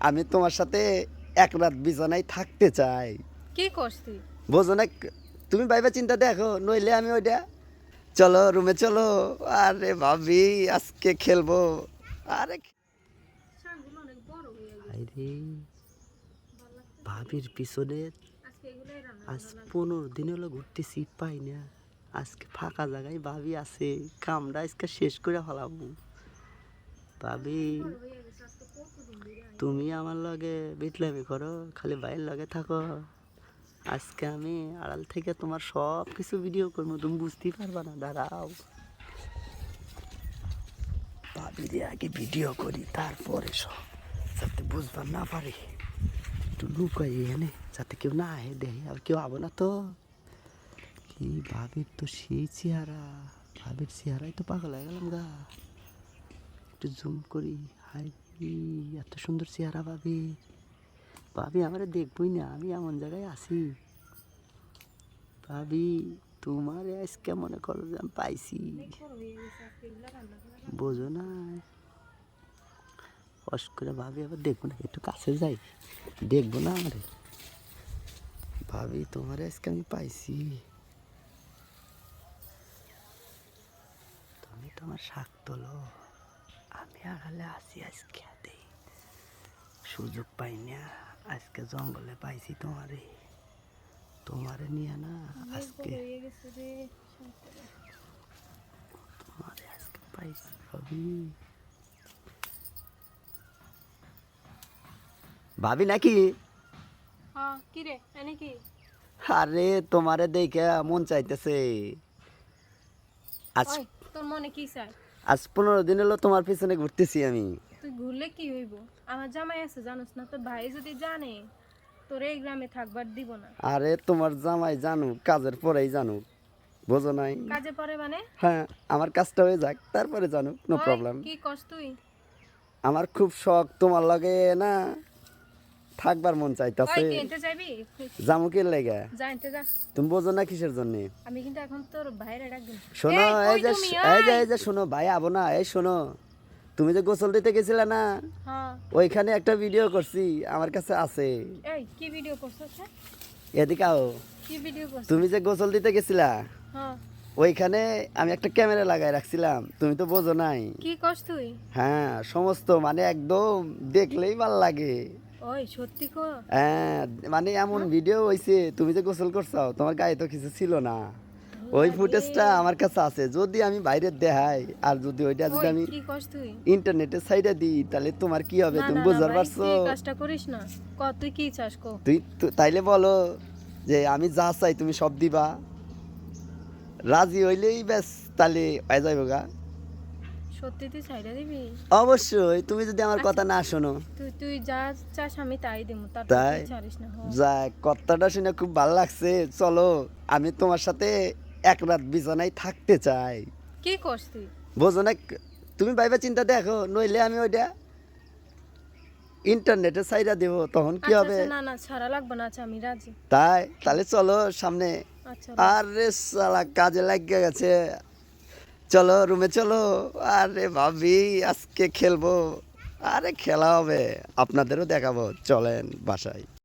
আমি তোমার সাথে এক রাত বিছানায় থাকতে চাই। কি করছি? বোঝো না? তুমি ভাইবা চিন্তা দেখো, নইলে আমি ওইটা চলো রুমে চলো। আরে ভাবি আজকে খেলবো। আরে শাকগুলো অনেক বড় হয়ে গেছে। আরে ভালো লাগতেছে। ভাবির পিছনে আজকে এগুলাই রান্না আজ করা লাগবে। 15 দিন হলো ঘুরতেছি, পাই না। আজকে ফাঁকা জায়গায় ভাবি আছে, কামটা আজকে শেষ করে ফেলাবো। ভাবি বড় হয়ে গেছে আজকে কতদিন ধরে আই। তুমি আমার লগে বিটলামি করো, খালি ভাইয়ের লগে থাকো। আজকে আমি আড়াল থেকে তোমার সব কিছু ভিডিও করবো, তুমি বুঝতেই পারবা না। দাঁড়াও ভাবি দিয়ে আগে ভিডিও করি, তারপরে সব যাতে বুঝবার না পারে একটু লুকাই এনে, যাতে কেউ না আহে দেখে আর কেউ আবো না তো। কি ভাবির তো সেই চেহারা, ভাবির চেহারাই তো পাগল হয়ে গেলাম গা। একটু জুম করি। হাই এত সুন্দর চেহারা ভাবি। ভাবি আমারে দেখবই না, আমি এমন জায়গায় আছি। ভাবি তোমার আজকে মনে করো যে আমি পাইছি, অনেক বড় হয়ে গেছে আজকে এগুলা রান্না করা লাগবে। বোঝো না? কষ্ট করে ভাবি আবার দেখবো না, একটু কাছে যাই, দেখবো না আমারে। ভাবি তোমার আজকে আমি পাইছি, তুমি তো আমার শাক তোলো, আমি আগালে আছি আজকে। দেই সুযোগ পাই না, আজকে জঙ্গলে পাইছি তোমারে, তোমারে নিয়ে না অনেক আজকে, বড় হয়ে গেছে রে শাকগুলো। তোমারে আজকে পাইছি ভাবি। ভাবি নাকি? হ্যাঁ কি রে এনে কি? আরে তোমারে দেখে মন চাইতেছে। আজ ওই তোর মনে কি চাই? আজ 15 দিন হলো তোমার পিছনে ঘুরতেছি আমি। তুই ঘুরলে কি হইব? আমার জামাই আছে জানোস না? তোর ভাই যদি জানে তোর এই গ্রামে থাকবার দিব না। আরে তোমার জামাই জানুক, কাজের পরেই জানুক, বোঝো নাই? কাজে পরে মানে? হ্যাঁ, আমার কাজটা হয়ে যাক, তারপরে জানুক, নো ওই প্রবলেম। কি করছ তুই? আমার খুব শখ তোমার লগে না থাকবার মন ওই চাইতাছে। তুই এনতে যাবি? জামুকের লেগে যা এনতে যা। তুমি বোঝো না কিসের জন্য? আমি কিন্তু এখন তোর ভাইরে ডাকবো। শোনো, এই এই যে তুমি এই যে শোনো, ভাই আবো না, এই শোনো, তুমি যে গোসল দিতে গেছিলে না, হ্যাঁ ওইখানে একটা ভিডিও করছি, আমার কাছে আছে। এই কি ভিডিও করছস? এদিকে আও। কি ভিডিও করছস? তুমি যে গোসল দিতে গেছিলা, হ্যাঁ ওইখানে আমি একটা ক্যামেরা লাগাই রাখছিলাম, তুমি তো বোঝো নাই। কি করছ তুই? হ্যাঁ, সমস্ত মানে একদম দেখলেই ভাল লাগে। ওই সত্যি কো? হ্যাঁ, মানে এমন ভিডিও হইছে, তুমি যে গোসল করছো তোমার গায়ে তো কিছু ছিল না। ওই ফুটেজটা আমার কাছে আছে, যদি আমি বাইরে দেখাই আর যদি ওইটা যদি ওই আমি কি করছ তুই? ইন্টারনেটের সাইডে দিই, তাহলে তোমার কি হবে না তুমি না না বুঝতে ভাই পারছো? তুই এই কাজটা করিস না। ক তুই কি চাস কো? তুই তাইলে বলো যে আমি যা চাই তুমি সব দিবা, রাজি হইলেই ব্যাস, তাহলে হয়ে যাইব গা। সত্যি তুই ছাইড়া দিবি? অবশ্যই, তুমি যদি আমার কথা না শোনো। তুই তুই যা চাস আমি তাই দেবো, তারপর তাই তুই ছাড়িস না। হ যাক, কথাটা শুনে খুব ভালো লাগছে। চলো আমি তোমার সাথে এক রাত বিছানায় থাকতে চাই। কি করছ তুই? বোঝো না? তুমি ভাইবা চিন্তা দেখো, নইলে আমি ওইটা ইন্টারনেটে সাইডা দেব, তখন কি আচ্ছা হবে? আচ্ছা না না ছাড়া লাগবে না, আচ্ছা আমি রাজি। তাই তাহলে চলো সামনে। আচ্ছা আরে সালা কাজে লাগিয়ে গেছে, চলো রুমে চলো। আরে ভাবি আজকে খেলবো, আরে খেলা হবে, আপনাদেরও দেখাবো, চলেন বাসায়।